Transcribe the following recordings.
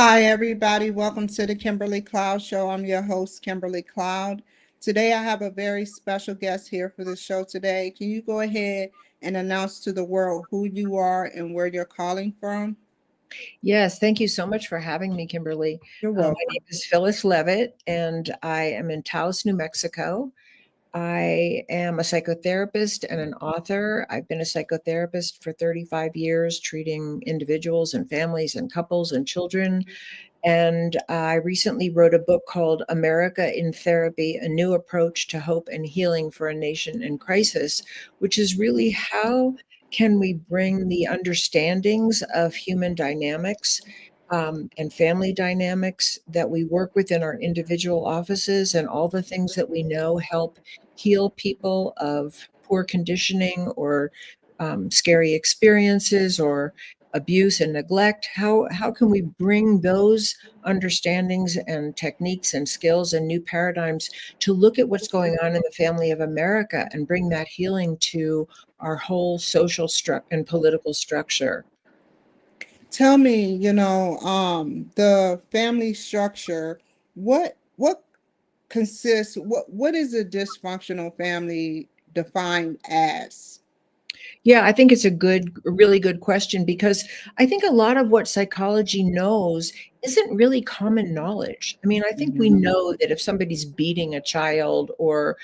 Hi, everybody. Welcome to the Kimberly Cloud Show. I'm your host, Kimberly Cloud. Today, I have a very special guest here for the show today. Can you go ahead and announce to the world who you are and where you're calling from? Yes, thank you so much for having me, Kimberly. You're My welcome. name is PHYLLIS Leavitt, and I am in Taos, New Mexico. I am a psychotherapist and an author. I've been a psychotherapist for 35 years, treating individuals and families and couples and children. And I recently wrote a book called America in Therapy, A New Approach to Hope and Healing for a Nation in Crisis, which is really how can we bring the understandings of human dynamics and family dynamics that we work with in our individual offices and all the things that we know help heal people of poor conditioning or scary experiences or abuse and neglect. How can we bring those understandings and techniques and skills and new paradigms to look at what's going on in the family of America and bring that healing to our whole social and political structure? Tell me, the family structure, what consists, what is a dysfunctional family defined as? Yeah, I think it's a really good question because I think a lot of what psychology knows isn't really common knowledge. I mean, I think we know that if somebody's beating a child or,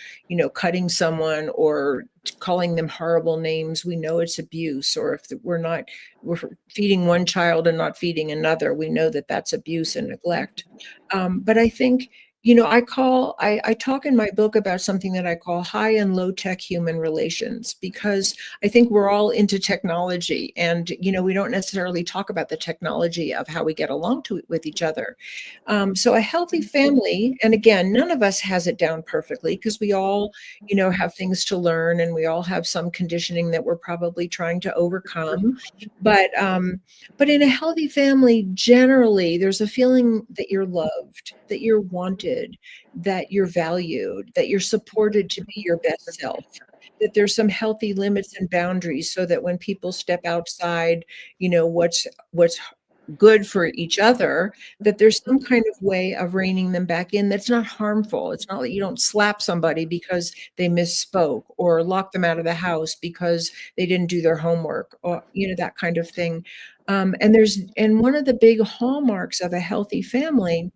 cutting someone or calling them horrible names, we know it's abuse. Or if we're feeding one child and not feeding another, we know that that's abuse and neglect. But I think I talk in my book about something that I call high and low tech human relations, because I think we're all into technology and, we don't necessarily talk about the technology of how we get along with each other. So a healthy family, and again, none of us has it down perfectly because we all, have things to learn and we all have some conditioning that we're probably trying to overcome. But in a healthy family, generally, there's a feeling that you're loved, that you're wanted, that you're valued, that you're supported to be your best self, that there's some healthy limits and boundaries so that when people step outside, what's good for each other, that there's some kind of way of reining them back in that's not harmful. It's not that you don't slap somebody because they misspoke or lock them out of the house because they didn't do their homework, or that kind of thing. And one of the big hallmarks of a healthy family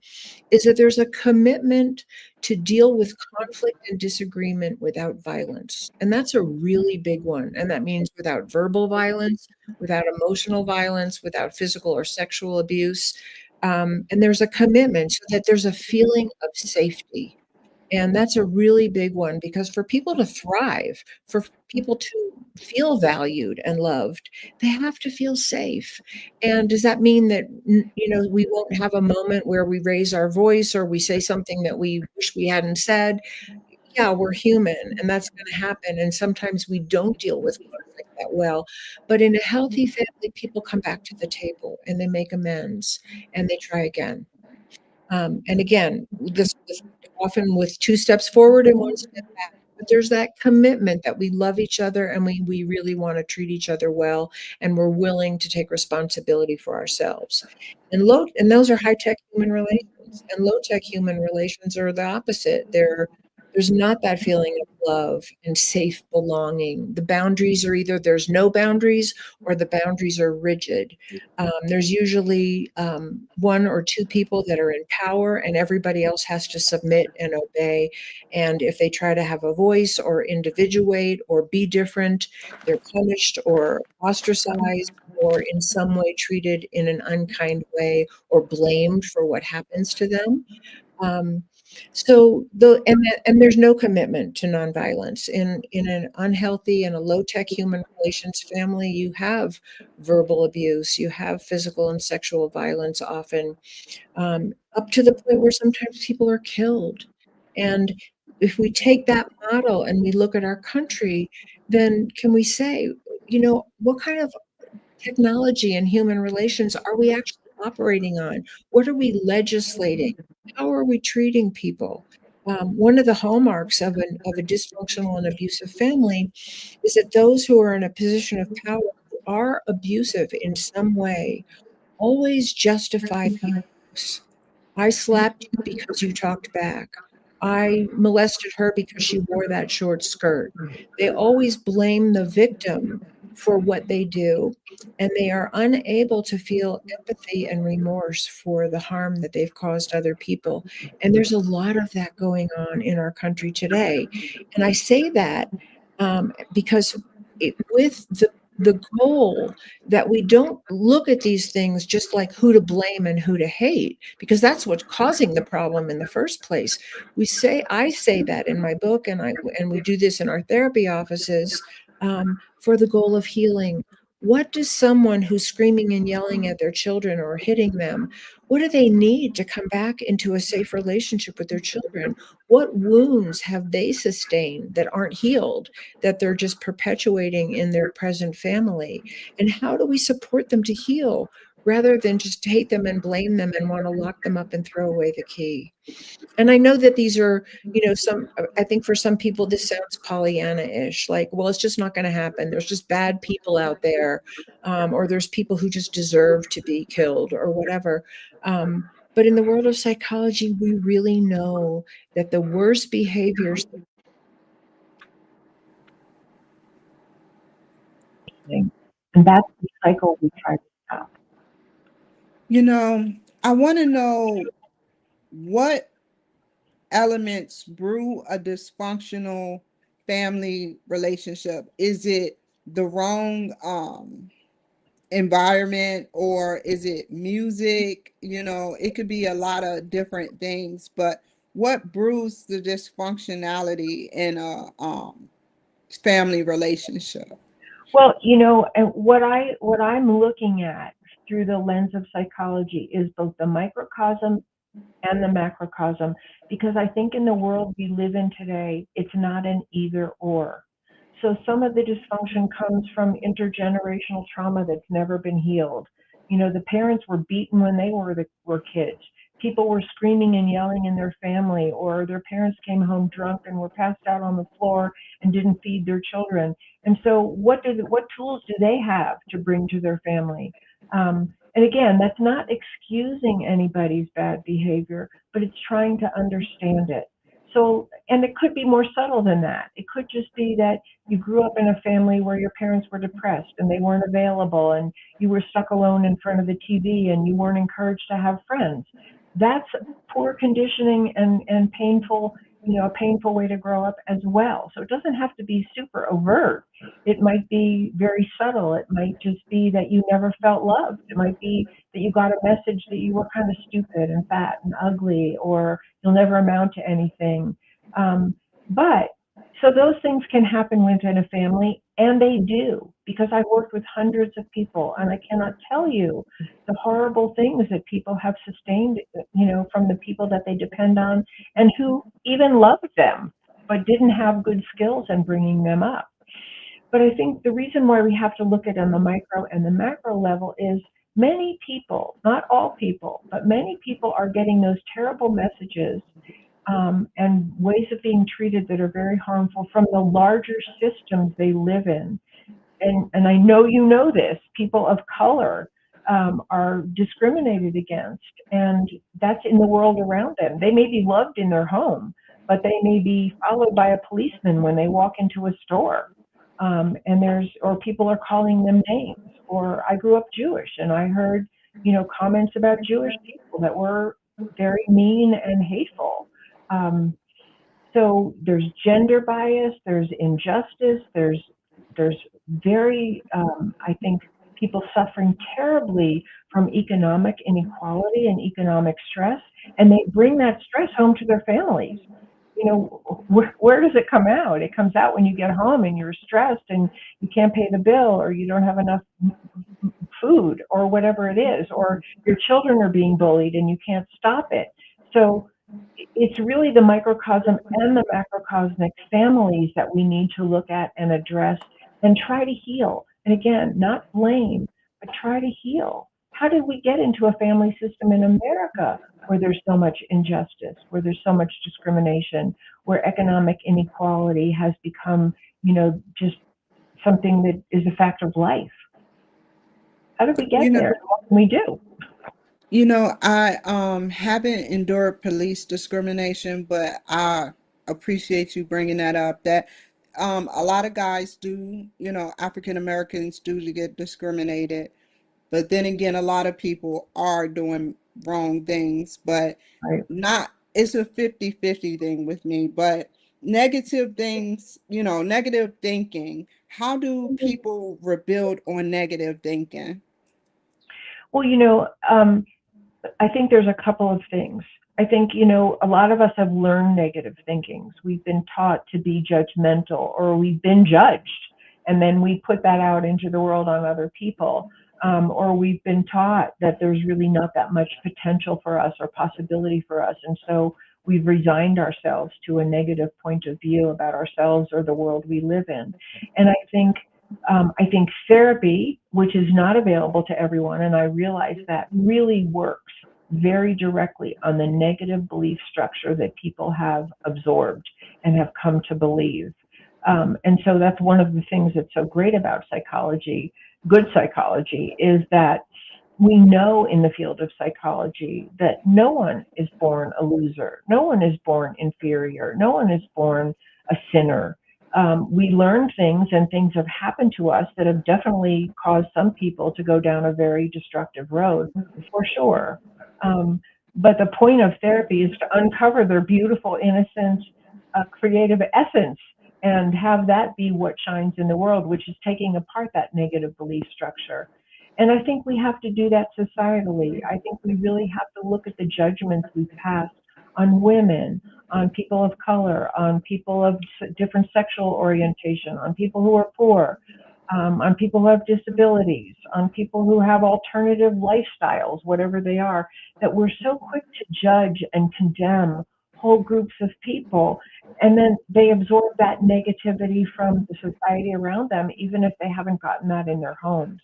is that there's a commitment to deal with conflict and disagreement without violence. And that's a really big one. And that means without verbal violence, without emotional violence, without physical or sexual abuse. And there's a commitment so that there's a feeling of safety. And that's a really big one because for people to thrive, for people to feel valued and loved, they have to feel safe. And does that mean that, we won't have a moment where we raise our voice or we say something that we wish we hadn't said? Yeah, we're human and that's going to happen. And sometimes we don't deal with conflict that well. But in a healthy family, people come back to the table and they make amends and they try again. And again, this often with 2 steps forward and 1 step back. But there's that commitment that we love each other and we really wanna treat each other well, and we're willing to take responsibility for ourselves. And those are high-tech human relations, and low-tech human relations are the opposite. There's not that feeling of love and safe belonging. The boundaries are either there's no boundaries or the boundaries are rigid. There's usually 1 or 2 people that are in power, and everybody else has to submit and obey. And if they try to have a voice or individuate or be different, they're punished or ostracized or in some way treated in an unkind way or blamed for what happens to them. Um, and there's no commitment to nonviolence. In an unhealthy and a low-tech human relations family, you have verbal abuse, you have physical and sexual violence often, up to the point where sometimes people are killed. And if we take that model and we look at our country, then can we say, what kind of technology and human relations are we actually operating on? What are we legislating? How are we treating people? One of the hallmarks of a dysfunctional and abusive family is that those who are in a position of power who are abusive in some way always justify being abuse. I slapped you because you talked back. I molested her because she wore that short skirt. They always blame the victim for what they do, and they are unable to feel empathy and remorse for the harm that they've caused other people. And there's a lot of that going on in our country today. And I say that because with the goal that we don't look at these things just like who to blame and who to hate, because that's what's causing the problem in the first place. I say that in my book, and we do this in our therapy offices, for the goal of healing. What does someone who's screaming and yelling at their children or hitting them, what do they need to come back into a safe relationship with their children? What wounds have they sustained that aren't healed, that they're just perpetuating in their present family? And how do we support them to heal rather than just hate them and blame them and want to lock them up and throw away the key? And I know that these are, I think for some people, this sounds Pollyanna-ish, like, well, it's just not going to happen. There's just bad people out there, or there's people who just deserve to be killed or whatever. But in the world of psychology, we really know that the worst behaviors, and that's the cycle we try to stop. I want to know what elements brew a dysfunctional family relationship. Is it the wrong environment, or is it music? It could be a lot of different things, but what brews the dysfunctionality in a family relationship? Well, and what I'm looking at through the lens of psychology is both the microcosm and the macrocosm, because I think in the world we live in today, it's not an either or. So some of the dysfunction comes from intergenerational trauma that's never been healed. The parents were beaten when they were kids. People were screaming and yelling in their family, or their parents came home drunk and were passed out on the floor and didn't feed their children. And so what tools do they have to bring to their family? And again, that's not excusing anybody's bad behavior, but it's trying to understand it. So, and it could be more subtle than that. It could just be that you grew up in a family where your parents were depressed and they weren't available, and you were stuck alone in front of the TV and you weren't encouraged to have friends. That's poor conditioning and painful, a painful way to grow up as well. So it doesn't have to be super overt. It might be very subtle. It might just be that you never felt loved. It might be that you got a message that you were kind of stupid and fat and ugly, or you'll never amount to anything. But so those things can happen within a family, and they do, because I've worked with hundreds of people, and I cannot tell you the horrible things that people have sustained, from the people that they depend on and who even loved them, but didn't have good skills in bringing them up. But I think the reason why we have to look at it on the micro and the macro level is many people, not all people, but many people are getting those terrible messages and ways of being treated that are very harmful from the larger systems they live in. And I know you know this, people of color are discriminated against, and that's in the world around them. They may be loved in their home, but they may be followed by a policeman when they walk into a store. Or people are calling them names. Or I grew up Jewish, and I heard, comments about Jewish people that were very mean and hateful. So there's gender bias, there's injustice, there's very, I think, people suffering terribly from economic inequality and economic stress, and they bring that stress home to their families. Where does it come out? It comes out when you get home and you're stressed and you can't pay the bill, or you don't have enough food, or whatever it is, or your children are being bullied and you can't stop it. So it's really the microcosm and the macrocosmic families that we need to look at and address and try to heal. And again, not blame, but try to heal. How did we get into a family system in America where there's so much injustice, where there's so much discrimination, where economic inequality has become, just something that is a fact of life? How did we get there? What can we do? You know, I haven't endured police discrimination, but I appreciate you bringing that up. That a lot of guys do, you know, African Americans do to get discriminated, but then again, a lot of people are doing wrong things, but Right. not, it's a 50-50 thing with me, but negative things, you know, negative thinking. How do people rebuild on negative thinking? Well, I think there's a couple of things. I think, a lot of us have learned negative thinkings. We've been taught to be judgmental, or we've been judged, and then we put that out into the world on other people. Or we've been taught that there's really not that much potential for us or possibility for us. And so we've resigned ourselves to a negative point of view about ourselves or the world we live in. And I think therapy, which is not available to everyone, and I realize that, really works very directly on the negative belief structure that people have absorbed and have come to believe. And so that's one of the things that's so great about psychology, good psychology, is that we know in the field of psychology that no one is born a loser. No one is born inferior. No one is born a sinner. We learn things, and things have happened to us that have definitely caused some people to go down a very destructive road, for sure. But the point of therapy is to uncover their beautiful, innocent, creative essence, and have that be what shines in the world, which is taking apart that negative belief structure. And I think we have to do that societally. I think we really have to look at the judgments we've passed on women, on people of color, on people of different sexual orientation, on people who are poor, on people who have disabilities, on people who have alternative lifestyles, whatever they are, that we're so quick to judge and condemn whole groups of people, and then they absorb that negativity from the society around them, even if they haven't gotten that in their homes.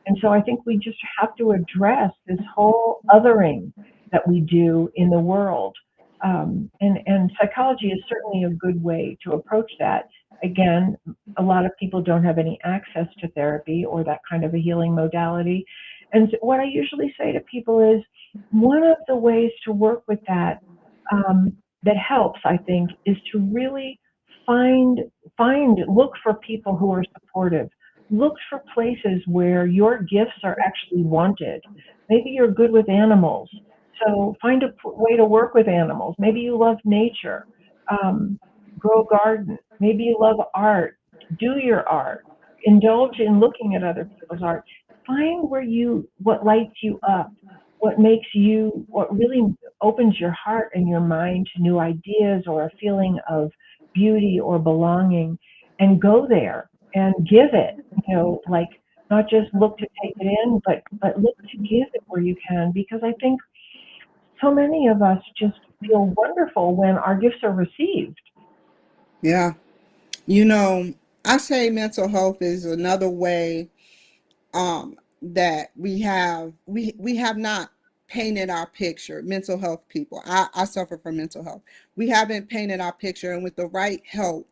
And so I think we just have to address this whole othering that we do in the world. And psychology is certainly a good way to approach that. Again, a lot of people don't have any access to therapy or that kind of a healing modality. And what I usually say to people is, one of the ways to work with that, that helps, I think, is to really look for people who are supportive. Look for places where your gifts are actually wanted. Maybe you're good with animals, so find a way to work with animals. Maybe you love nature, grow a garden. Maybe you love art, do your art, indulge in looking at other people's art. Find what lights you up, what really opens your heart and your mind to new ideas or a feeling of beauty or belonging, and go there and give it, like, not just look to take it in, but look to give it where you can, because I think so many of us just feel wonderful when our gifts are received. Yeah. You know, I say mental health is another way that we have not painted our picture. Mental health people. I suffer from mental health. We haven't painted our picture, and with the right help,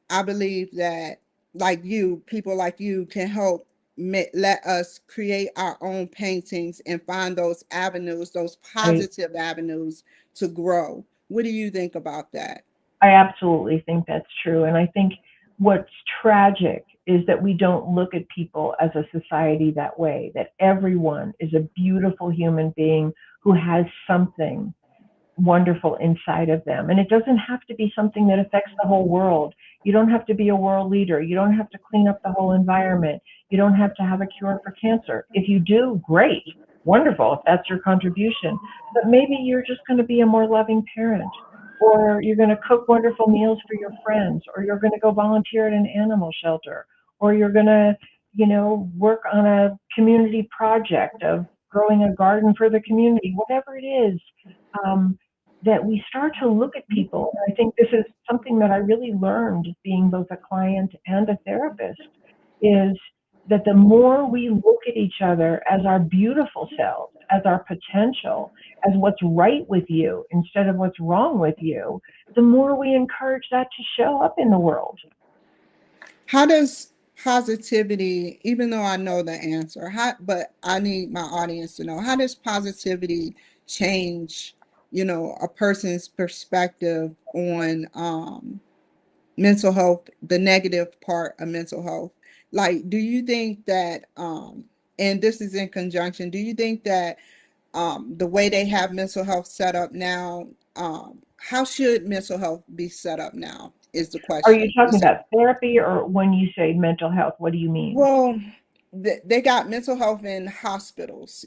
I believe that, like you, people like you can help let us create our own paintings and find those avenues, those Right. positive avenues to grow. What do you think about that? I absolutely think that's true. And I think what's tragic is that we don't look at people as a society that way, that everyone is a beautiful human being who has something wonderful inside of them. And it doesn't have to be something that affects the whole world. You don't have to be a world leader. You don't have to clean up the whole environment. You don't have to have a cure for cancer. If you do, great, wonderful, if that's your contribution. But maybe you're just going to be a more loving parent, or you're going to cook wonderful meals for your friends, or you're going to go volunteer at an animal shelter, or you're going to, work on a community project of growing a garden for the community, whatever it is. That we start to look at people. I think this is something that I really learned being both a client and a therapist, is that the more we look at each other as our beautiful selves, as our potential, as what's right with you instead of what's wrong with you, the more we encourage that to show up in the world. How does positivity, even though I know the answer, but I need my audience to know, how does positivity change, a person's perspective on mental health, the negative part of mental health? Like, do you think that, and this is in conjunction, do you think that the way they have mental health set up now, how should mental health be set up now is the Are you question. talking about therapy, or when you say mental health, what do you mean? Well, they got mental health in hospitals.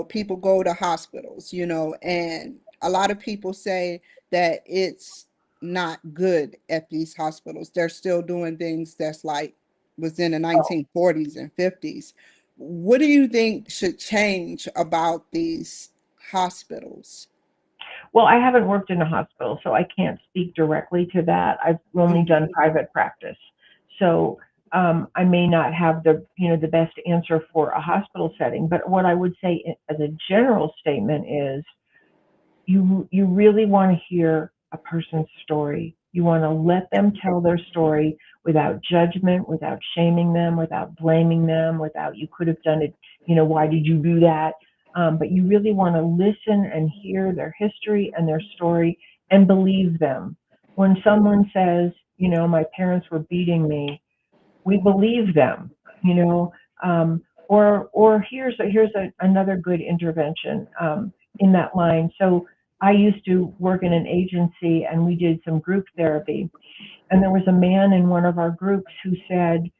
People go to hospitals, and a lot of people say that it's not good at these hospitals. They're still doing things that's like was in the Oh, 1940s and 50s. What do you think should change about these hospitals? well, I haven't worked in a hospital, so I can't speak directly to that. I've only done Mhm. private practice. So I may not have the best answer for a hospital setting, but what I would say as a general statement is you really want to hear a person's story. You want to let them tell their story without judgment, without shaming them, without blaming them, without you could have done it, why did you do that? But you really want to listen and hear their history and their story and believe them. When someone says, my parents were beating me, we believe them, you know. Or another good intervention in that line. So I used to work in an agency, and we did some group therapy. And there was a man in one of our groups who said,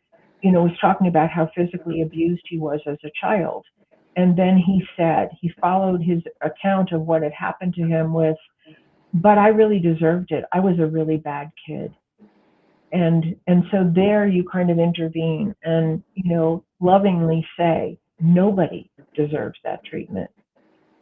was talking about how physically abused he was as a child. And then he said, he followed his account of what had happened to him with, but I really deserved it. I was a really bad kid. And so there you kind of intervene and, lovingly say, nobody deserves that treatment.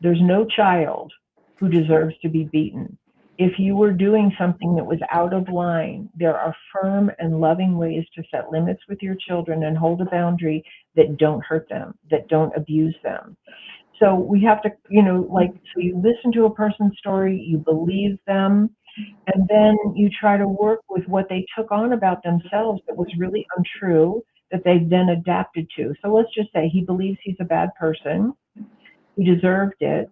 There's no child who deserves to be beaten. If you were doing something that was out of line, there are firm and loving ways to set limits with your children and hold a boundary that don't hurt them, that don't abuse them. So we have to, so you listen to a person's story, you believe them, and then you try to work with what they took on about themselves that was really untrue, that they then adapted to. So let's just say he believes he's a bad person, he deserved it.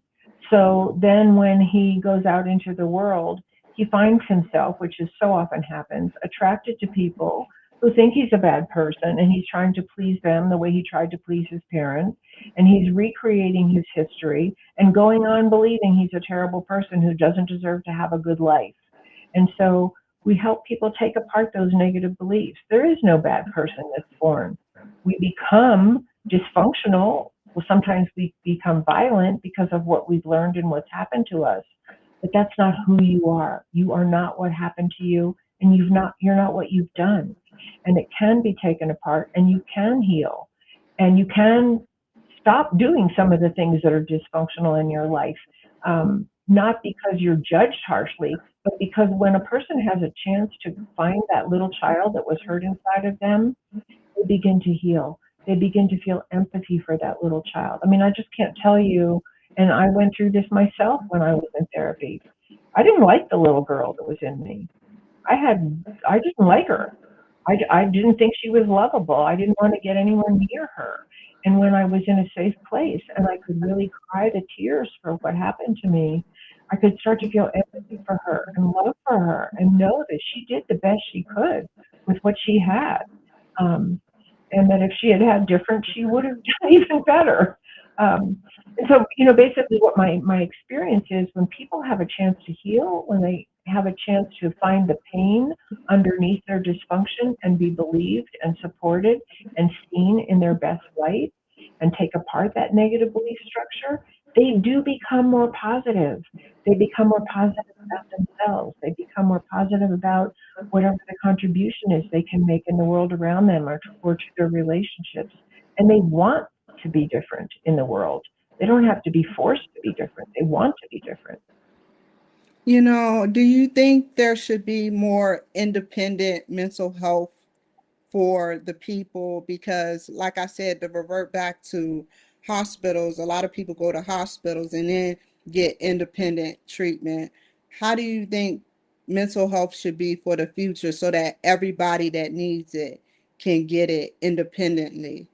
So then when he goes out into the world, he finds himself, which is so often happens, attracted to people who think he's a bad person, and he's trying to please them the way he tried to please his parents. And he's recreating his history and going on believing he's a terrible person who doesn't deserve to have a good life. And so we help people take apart those negative beliefs. There is no bad person that's born. We become dysfunctional. Well, sometimes we become violent because of what we've learned and what's happened to us. But that's not who you are. You are not what happened to you, and you're not what you've done. And it can be taken apart, and you can heal, and you can stop doing some of the things that are dysfunctional in your life. Not because you're judged harshly, but because when a person has a chance to find that little child that was hurt inside of them, they begin to heal. They begin to feel empathy for that little child. I mean, I just can't tell you, and I went through this myself when I was in therapy. I didn't like the little girl that was in me. I didn't like her. I didn't think she was lovable. I didn't want to get anywhere near her. And when I was in a safe place and I could really cry the tears for what happened to me, I could start to feel empathy for her and love for her and know that she did the best she could with what she had. Um, and that if she had had different, she would have done even better. And so, basically what my experience is, when people have a chance to heal, when they have a chance to find the pain underneath their dysfunction and be believed and supported and seen in their best light and take apart that negative belief structure, they do become more positive. They become more positive about themselves. They become more positive about whatever the contribution is they can make in the world around them or to their relationships. And they want to be different in the world. They don't have to be forced to be different. They want to be different. Do you think there should be more independent mental health for the people? Because, like I said, to revert back to hospitals, a lot of people go to hospitals and then get independent treatment. How do you think mental health should be for the future so that everybody that needs it can get it independently?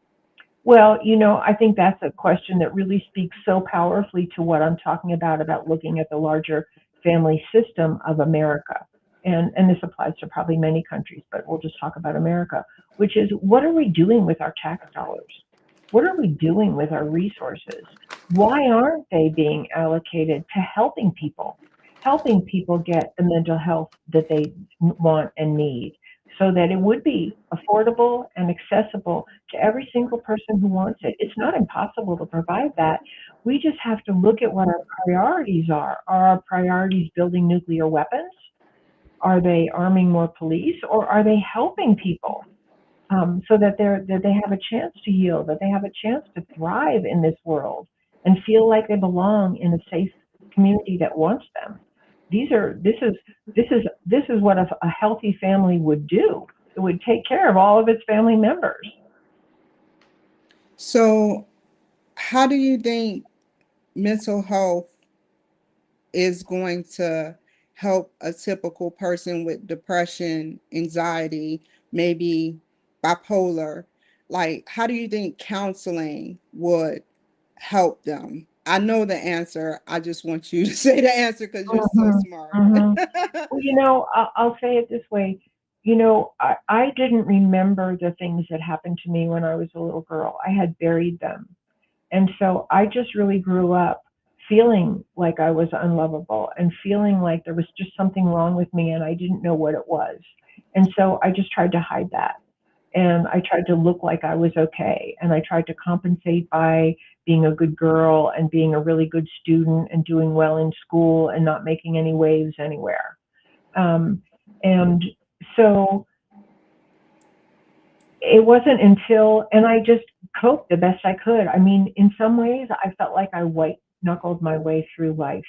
Well, I think that's a question that really speaks so powerfully to what I'm talking about looking at the larger family system of America. And this applies to probably many countries, but we'll just talk about America, which is, what are we doing with our tax dollars? What are we doing with our resources? Why aren't they being allocated to helping people get the mental health that they want and need, so that it would be affordable and accessible to every single person who wants it? It's not impossible to provide that. We just have to look at what our priorities are. Are our priorities building nuclear weapons? Are they arming more police? Or are they helping people, so that they have a chance to heal, that they have a chance to thrive in this world and feel like they belong in a safe community that wants them? This is what a healthy family would do. It would take care of all of its family members. So how do you think mental health is going to help a typical person with depression, anxiety, maybe bipolar? Like, how do you think counseling would help them? I know the answer. I just want you to say the answer because you're so smart. Well, I'll say it this way. I didn't remember the things that happened to me when I was a little girl. I had buried them. And so I just really grew up feeling like I was unlovable and feeling like there was just something wrong with me and I didn't know what it was. And so I just tried to hide that. And I tried to look like I was okay. And I tried to compensate by being a good girl and being a really good student and doing well in school and not making any waves anywhere. And so it wasn't until, and I just coped the best I could. I mean, in some ways, I felt like I white knuckled my way through life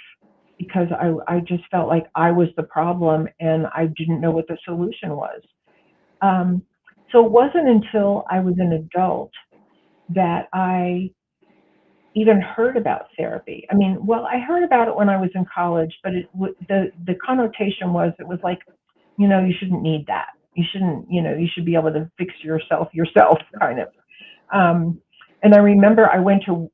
because I just felt like I was the problem and I didn't know what the solution was. So it wasn't until I was an adult that I even heard about therapy. I mean, well, I heard about it when I was in college, but the connotation was, it was like, you shouldn't need that. You shouldn't, you should be able to fix yourself kind of. And I remember I went to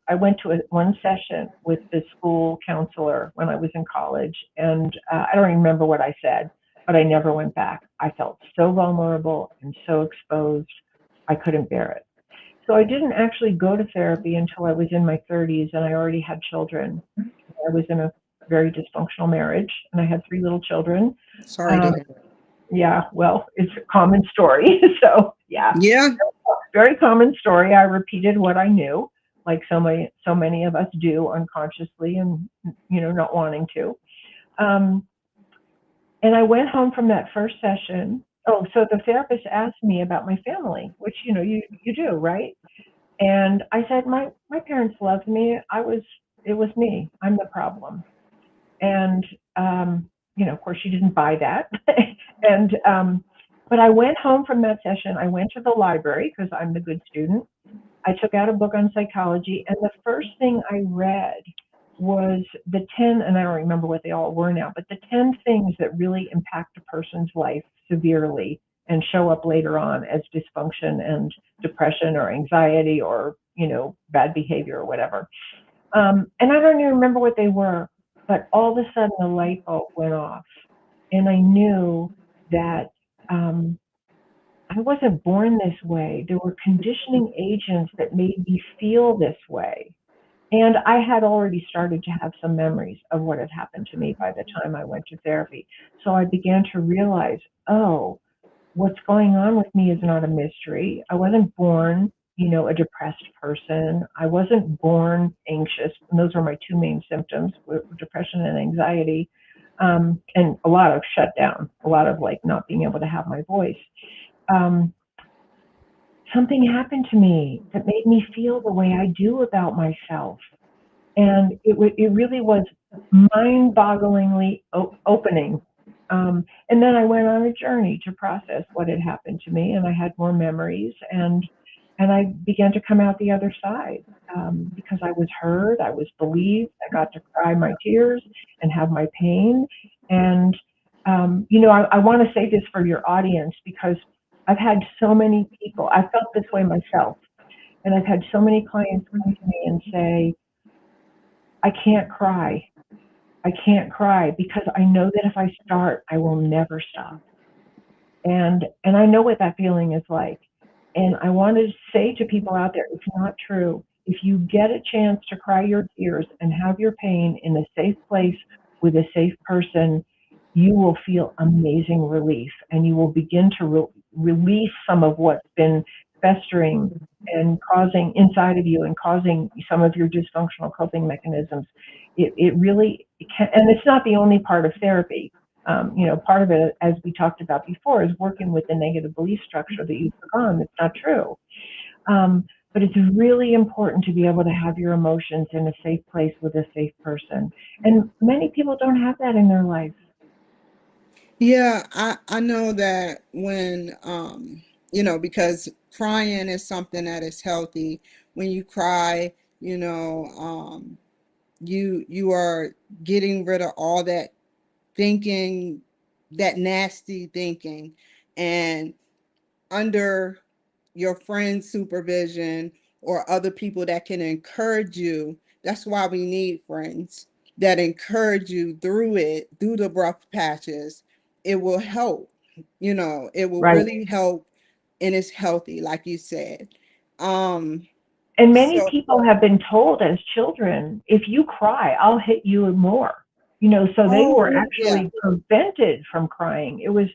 one session with the school counselor when I was in college, and I don't remember what I said, but I never went back. I felt so vulnerable and so exposed, I couldn't bear it. So I didn't actually go to therapy until I was in my 30s, and I already had children. I was in a very dysfunctional marriage, and I had 3 little children. Sorry to hear that. Yeah, well, it's a common story. So yeah, very common story. I repeated what I knew, like so many of us do unconsciously, and not wanting to. And I went home from that first session. Oh, so the therapist asked me about my family, which you do, right? And I said, my parents loved me. It was me. I'm the problem. And of course, she didn't buy that. And but I went home from that session. I went to the library because I'm the good student. I took out a book on psychology, and the first thing I read was the 10, and I don't remember what they all were now, but the 10 things that really impact a person's life severely and show up later on as dysfunction and depression or anxiety or, bad behavior or whatever. And I don't even remember what they were, but all of a sudden the light bulb went off, and I knew that I wasn't born this way. There were conditioning agents that made me feel this way. And I had already started to have some memories of what had happened to me by the time I went to therapy. So I began to realize, oh, what's going on with me is not a mystery. I wasn't born, a depressed person. I wasn't born anxious. And those were my 2 main symptoms, depression and anxiety, and a lot of shutdown, a lot of not being able to have my voice. Something happened to me that made me feel the way I do about myself. And it really was mind-bogglingly opening. And then I went on a journey to process what had happened to me, and I had more memories, and I began to come out the other side because I was heard, I was believed, I got to cry my tears and have my pain. And, I want to say this for your audience, because I've had so many people, I felt this way myself, and I've had so many clients come to me and say, I can't cry. I can't cry because I know that if I start, I will never stop. And I know what that feeling is like. And I want to say to people out there, it's not true. If you get a chance to cry your tears and have your pain in a safe place with a safe person, you will feel amazing relief, and you will begin to release some of what's been festering and causing inside of you and causing some of your dysfunctional coping mechanisms. It really can, and it's not the only part of therapy. Part of it, as we talked about before, is working with the negative belief structure that you took on. That's not true. But it's really important to be able to have your emotions in a safe place with a safe person. And many people don't have that in their life. Yeah, I know that when because crying is something that is healthy. When you cry, you are getting rid of all that thinking, that nasty thinking, and under your friend's supervision or other people that can encourage you. That's why we need friends that encourage you through the rough patches. It will help, it will Right. really help, and it's healthy, like you said. Um, And many so, people have been told as children, if you cry, I'll hit you more. So they oh, were yeah, actually prevented from crying. It was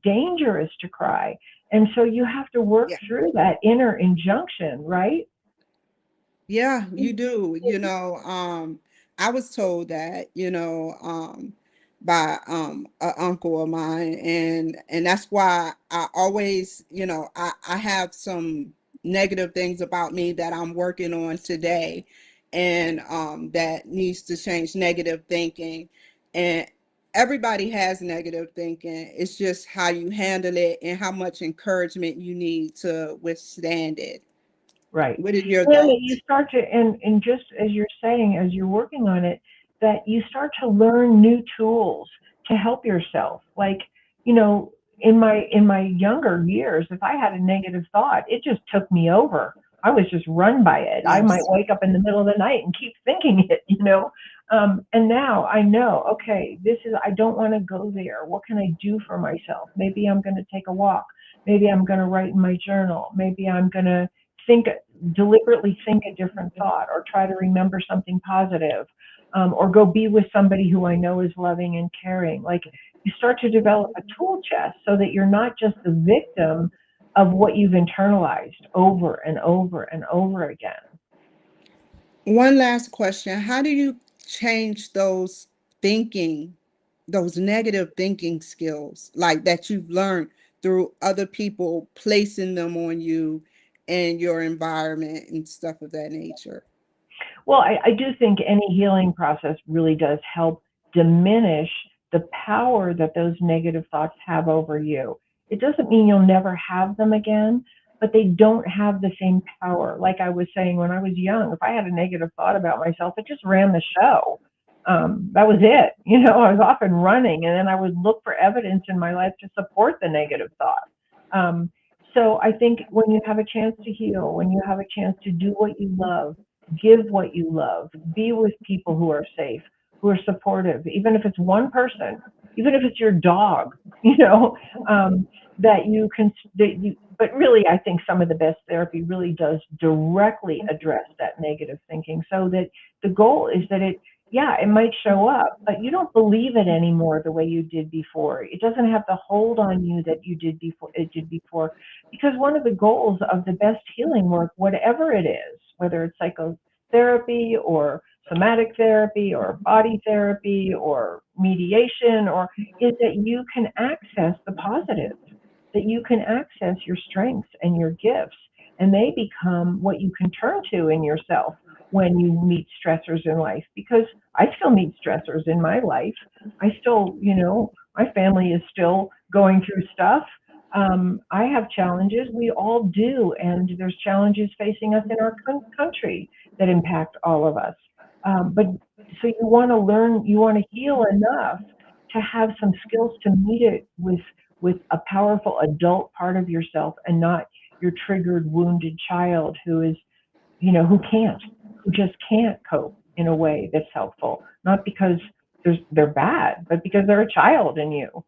dangerous to cry. And so you have to work yeah. through that inner injunction, right? Yeah, you do. I was told that, by an uncle of mine, and that's why I always, I have some negative things about me that I'm working on today, and that needs to change, negative thinking. And everybody has negative thinking. It's just how you handle it and how much encouragement you need to withstand it. Right. What are your And that you thoughts? start to, and just as you're saying, as you're working on it, that you start to learn new tools to help yourself. Like, in my younger years, if I had a negative thought, it just took me over. I was just run by it. I might Yes. wake up in the middle of the night and keep thinking it. And now I know, okay, I don't want to go there. What can I do for myself? Maybe I'm going to take a walk. Maybe I'm going to write in my journal. Maybe I'm going to think deliberately think a different thought, or try to remember something positive, or go be with somebody who I know is loving and caring. Like, you start to develop a tool chest so that you're not just the victim of what you've internalized over and over and over again. One last question. How do you change those negative thinking skills, like that you've learned through other people placing them on you and your environment and stuff of that nature? Well, I do think any healing process really does help diminish the power that those negative thoughts have over you. It doesn't mean you'll never have them again, but they don't have the same power. Like I was saying, when I was young, if I had a negative thought about myself, it just ran the show. That was it. I was off and running, and then I would look for evidence in my life to support the negative thought. So I think when you have a chance to heal, when you have a chance to do what you love, give what you love, be with people who are safe, who are supportive, even if it's one person, even if it's your dog, that you can, but really, I think some of the best therapy really does directly address that negative thinking, so that the goal is that yeah, it might show up, but you don't believe it anymore the way you did before. It doesn't have the hold on you that it did before, because one of the goals of the best healing work, whatever it is, whether it's psychotherapy or somatic therapy or body therapy or mediation, is that you can access the positives, that you can access your strengths and your gifts, and they become what you can turn to in yourself when you meet stressors in life. Because I still meet stressors in my life. I still, my family is still going through stuff. I have challenges. We all do. And there's challenges facing us in our country that impact all of us. But so you want to learn, you want to heal enough to have some skills to meet it with a powerful adult part of yourself and not your triggered, wounded child who is, who just can't cope in a way that's helpful, not because they're bad, but because they're a child in you.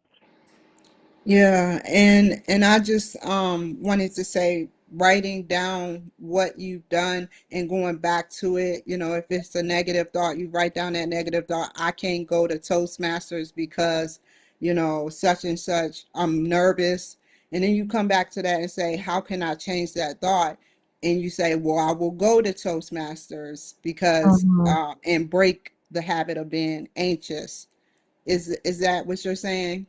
Yeah, and I just wanted to say writing down what you've done and going back to it, if it's a negative thought, you write down that negative thought. I can't go to Toastmasters because, such and such, I'm nervous. And then you come back to that and say, how can I change that thought? And you say, well, I will go to Toastmasters because and break the habit of being anxious. Is that what you're saying?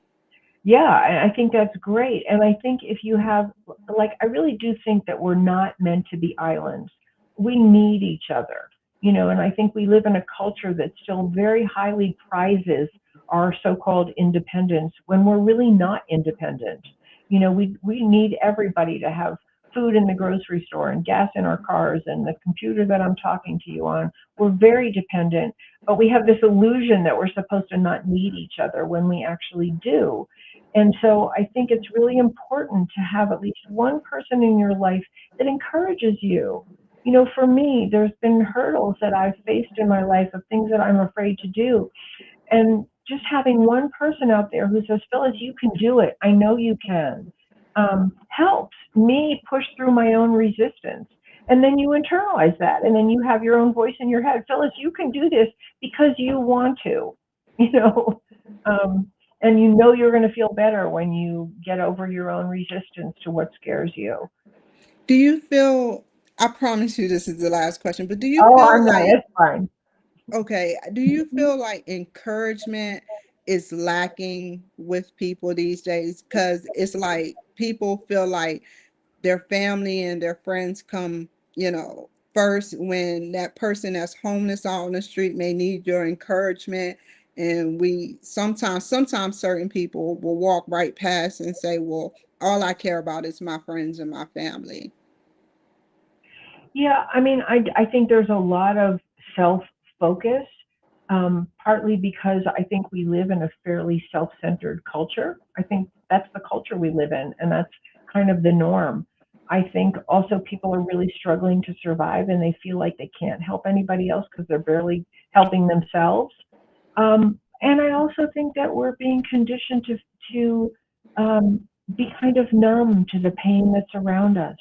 Yeah, I think that's great. And I think if you have, I really do think that we're not meant to be islands. We need each other, and I think we live in a culture that still very highly prizes our so-called independence when we're really not independent. We need everybody to have food in the grocery store and gas in our cars and the computer that I'm talking to you on. We're very dependent, but we have this illusion that we're supposed to not need each other when we actually do. And so I think it's really important to have at least one person in your life that encourages you. For me, there's been hurdles that I've faced in my life of things that I'm afraid to do. And just having one person out there who says, Phyllis, you can do it. I know you can, helps me push through my own resistance. And then you internalize that. And then you have your own voice in your head. Phyllis, you can do this because you want to, and you're going to feel better when you get over your own resistance to what scares you. Do you feel, I promise you this is the last question, but do you Oh, feel I'm not, like, it's fine. okay, do you feel like encouragement is lacking with people these days? Because it's like people feel like their family and their friends come, first when that person that's homeless out on the street may need your encouragement. And we sometimes certain people will walk right past and say, well, all I care about is my friends and my family. Yeah, I mean, I think there's a lot of self-focus, partly because I think we live in a fairly self-centered culture. I think that's the culture we live in, and that's kind of the norm. I think also people are really struggling to survive, and they feel like they can't help anybody else because they're barely helping themselves. And I also think that we're being conditioned to be kind of numb to the pain that's around us.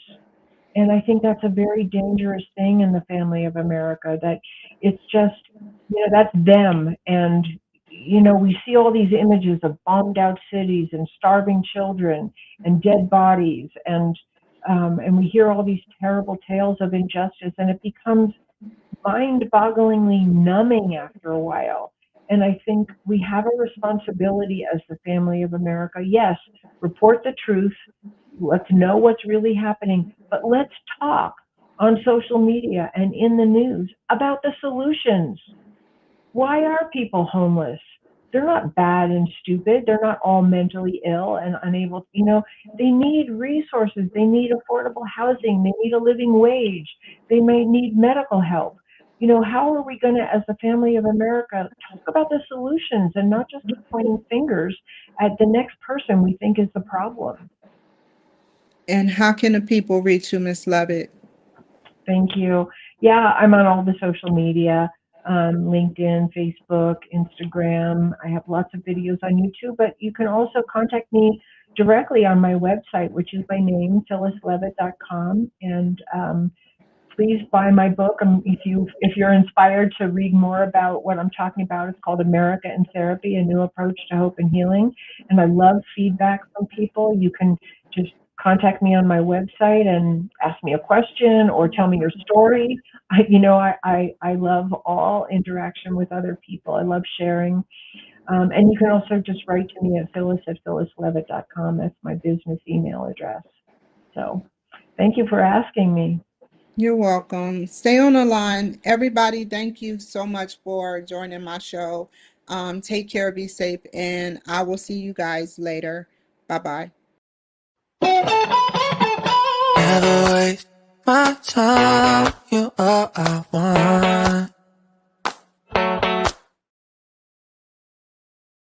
And I think that's a very dangerous thing in the family of America, that it's just, that's them. And, we see all these images of bombed out cities and starving children and dead bodies. And we hear all these terrible tales of injustice, and it becomes mind-bogglingly numbing after a while. And I think we have a responsibility as the family of America. Yes, report the truth. Let's know what's really happening, but let's talk on social media and in the news about the solutions. Why are people homeless? They're not bad and stupid. They're not all mentally ill and unable, they need resources. They need affordable housing. They need a living wage. They may need medical help. How are we going to, as the family of America, talk about the solutions and not just keep pointing fingers at the next person we think is the problem? And how can the people reach you, Miss Leavitt? Thank you. Yeah, I'm on all the social media, LinkedIn, Facebook, Instagram. I have lots of videos on YouTube, but you can also contact me directly on my website, which is my name, phyllisleavitt.com. And please buy my book. If you're inspired to read more about what I'm talking about, it's called America in Therapy: A New Approach to Hope and Healing. And I love feedback from people. You can just contact me on my website and ask me a question or tell me your story. I love all interaction with other people. I love sharing. And you can also just write to me at phyllis@phyllisleavitt.com. That's my business email address. So thank you for asking me. You're welcome. Stay on the line. Everybody, thank you so much for joining my show. Take care, be safe, and I will see you guys later. Bye-bye. Never waste my time. You are I want.